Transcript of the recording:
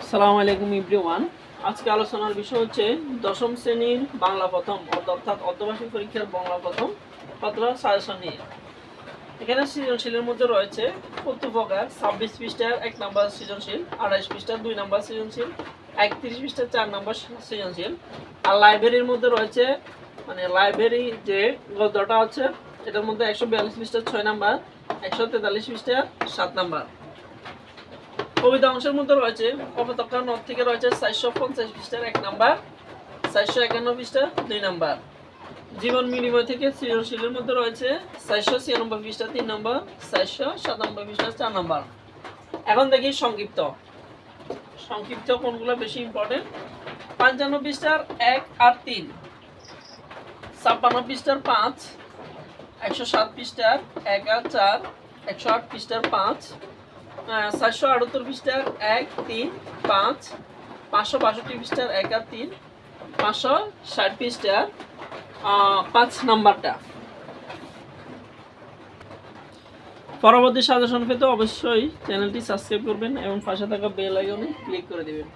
আসসালামু আলাইকুম এভরিওয়ান। আজকে আলোচনার বিষয় হচ্ছে দশম শ্রেণীর বাংলা প্রথম অর্থাৎ অর্ধবার্ষিক পরীক্ষার বাংলা প্রথম পাতলা সাজেশন নিয়ে। এখানে সৃজনশীলের মধ্যে রয়েছে প্রত্যেক 26 পৃষ্ঠার 1 নম্বর সৃজনশীল, 28 পৃষ্ঠার 2 নম্বর সৃজনশীল, 31 পৃষ্ঠার 4 নম্বর সৃজনশীল। আর লাইব্রেরির মধ্যে রয়েছে লাইব্রেরি যে গদ্যটা আছে এটার মধ্যে 142 পৃষ্ঠার 6 নম্বর, 143 পৃষ্ঠার 7 নম্বর। কবিতা অংশের মধ্যে রয়েছে কপোতাক্ষ নদ থেকে রয়েছে 450 পৃষ্ঠার 1 নম্বর, 451 পৃষ্ঠার 2 নম্বর। জীবন বিনিময় থেকে সৃজনশীলের মধ্যে রয়েছে 496 পৃষ্ঠার 3 নম্বর, 497 পৃষ্ঠার 4 নম্বর। এখন দেখি সংক্ষিপ্ত কোনগুলো বেশি ইম্পর্টেন্ট। 55 পৃষ্ঠার 1 আর 3, 56 পৃষ্ঠার 5, 107 পৃষ্ঠার 1 আর 4, 108 পৃষ্ঠার 5, 478 পৃষ্ঠার 1, 3, 5, 562 পৃষ্ঠার 1 আর 3, 560 পৃষ্ঠার 5 নাম্বারটা। পরবর্তী সাজেশন পেতে অবশ্যই চ্যানেলটি সাবস্ক্রাইব করবেন এবং পাশে থাকা বেল আইকনে ক্লিক করে দেবেন।